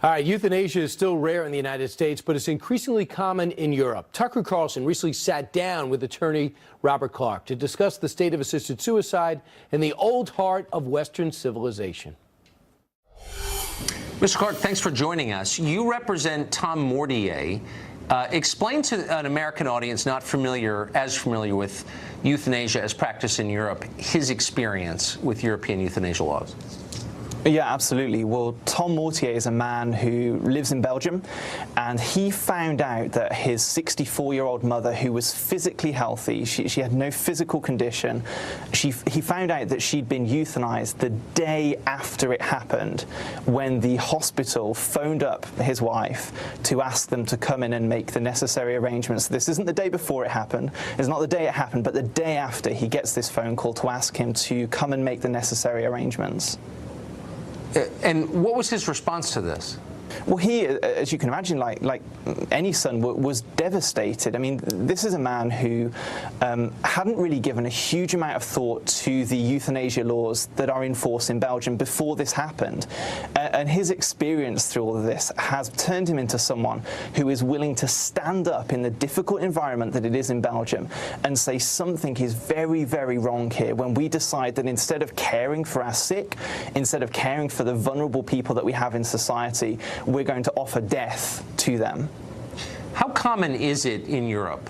All right, euthanasia is still rare in the United States, but it's increasingly common in Europe. Tucker Carlson recently sat down with attorney Robert Clark to discuss the state of assisted suicide in the old heart of Western civilization. Mr. Clark, thanks for joining us. You represent Tom Mortier. Explain to an American audience not as familiar with euthanasia as practiced in Europe, his experience with European euthanasia laws. Yeah, absolutely. Well, Tom Mortier is a man who lives in Belgium, and he found out that his 64-year-old mother, who was physically healthy, she had no physical condition, he found out that she'd been euthanized the day after it happened, when the hospital phoned up his wife to ask them to come in and make the necessary arrangements. This isn't the day before it happened, it's not the day it happened, but the day after he gets this phone call to ask him to come and make the necessary arrangements. And what was his response to this? Well, he, as you can imagine, like any son, was devastated. I mean, this is a man who hadn't really given a huge amount of thought to the euthanasia laws that are in force in Belgium before this happened. And his experience through all of this has turned him into someone who is willing to stand up in the difficult environment that it is in Belgium and say something is very, very wrong here when we decide that instead of caring for our sick, instead of caring for the vulnerable people that we have in society, we're going to offer death to them. How common is it in Europe?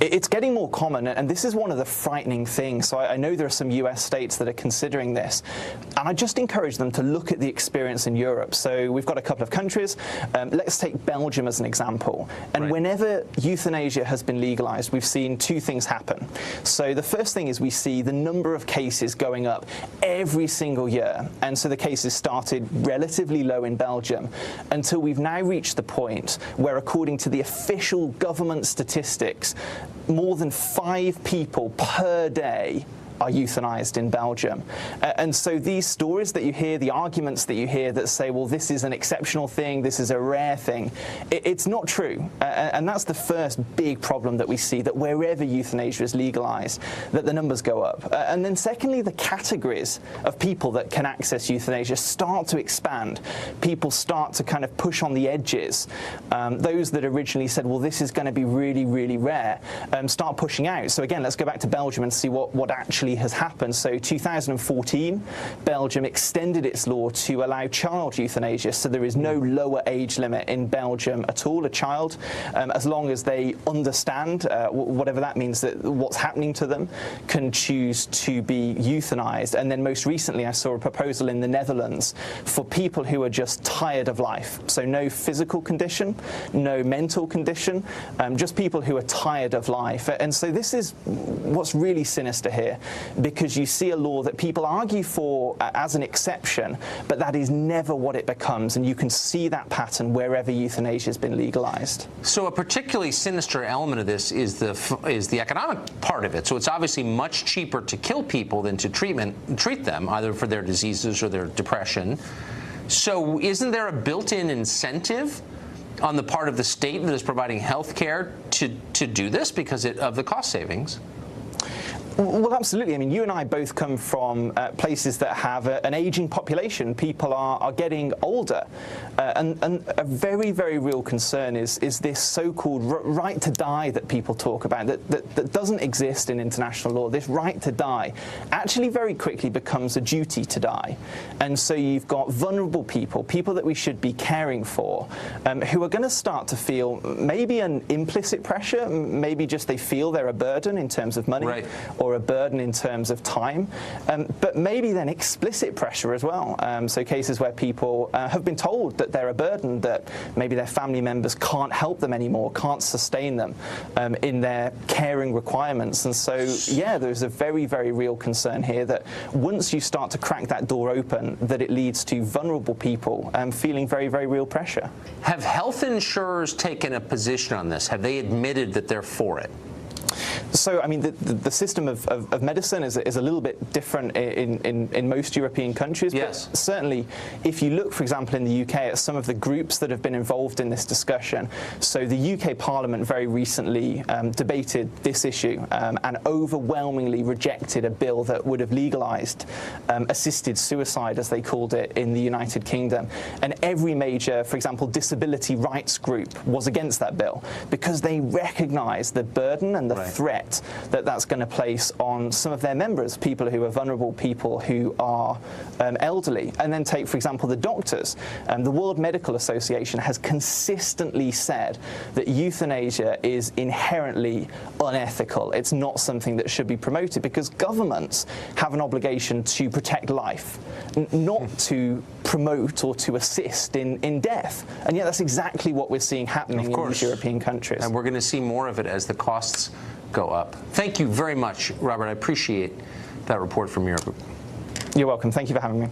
It's getting more common, and this is one of the frightening things. So I know there are some US states that are considering this, and I just encourage them to look at the experience in Europe. So we've got a couple of countries. Let's take Belgium as an example. And whenever euthanasia has been legalized, we've seen two things happen. So the first thing is we see the number of cases going up every single year. And so the cases started relatively low in Belgium until we've now reached the point where, according to the official government statistics, more than 5 people per day are euthanized in Belgium. And so these stories that you hear, the arguments that you hear that say, well, this is an exceptional thing, this is a rare thing, it's not true. And that's the first big problem that we see, that wherever euthanasia is legalized, that the numbers go up. And then secondly, the categories of people that can access euthanasia start to expand. People start to kind of push on the edges. Those that originally said, well, this is going to be really, really rare, start pushing out. So again, let's go back to Belgium and see what actually has happened. So 2014, Belgium extended its law to allow child euthanasia. So there is no lower age limit in Belgium at all. A child, as long as they understand, whatever that means, that what's happening to them, can choose to be euthanized. And then most recently, I saw a proposal in the Netherlands for people who are just tired of life. So no physical condition, no mental condition, just people who are tired of life. And so this is what's really sinister here, because you see a law that people argue for as an exception, but that is never what it becomes, and you can see that pattern wherever euthanasia has been legalized. So a particularly sinister element of this is the economic part of it. So it's obviously much cheaper to kill people than to treat them, either for their diseases or their depression. So isn't there a built-in incentive on the part of the state that is providing health care to do this because of the cost savings? Well, absolutely. I mean, you and I both come from places that have an aging population. People are getting older. And a very, very real concern is this so-called right to die that people talk about, that doesn't exist in international law. This right to die actually very quickly becomes a duty to die. And so you've got vulnerable people, people that we should be caring for, who are going to start to feel maybe an implicit pressure, maybe just they feel they're a burden in terms of money, or a burden in terms of time, but maybe then explicit pressure as well. So cases where people have been told that they're a burden, that maybe their family members can't help them anymore, can't sustain them in their caring requirements. And so, yeah, there's a very, very real concern here that once you start to crack that door open, that it leads to vulnerable people feeling very, very real pressure. Have health insurers taken a position on this? Have they admitted that they're for it? So, I mean, the system of medicine is a little bit different in most European countries. Yes. But certainly, if you look, for example, in the UK at some of the groups that have been involved in this discussion, so the UK Parliament very recently debated this issue and overwhelmingly rejected a bill that would have legalised assisted suicide, as they called it, in the United Kingdom. And every major, for example, disability rights group was against that bill because they recognise the burden and the threat that that's going to place on some of their members, people who are vulnerable, people who are elderly. And then take, for example, the doctors. The World Medical Association has consistently said that euthanasia is inherently unethical. It's not something that should be promoted because governments have an obligation to protect life, not to promote or to assist in death. And yet that's exactly what we're seeing happening in these European countries. And we're going to see more of it as the costs go up. Thank you very much, Robert. I appreciate that report from Europe. You're welcome. Thank you for having me.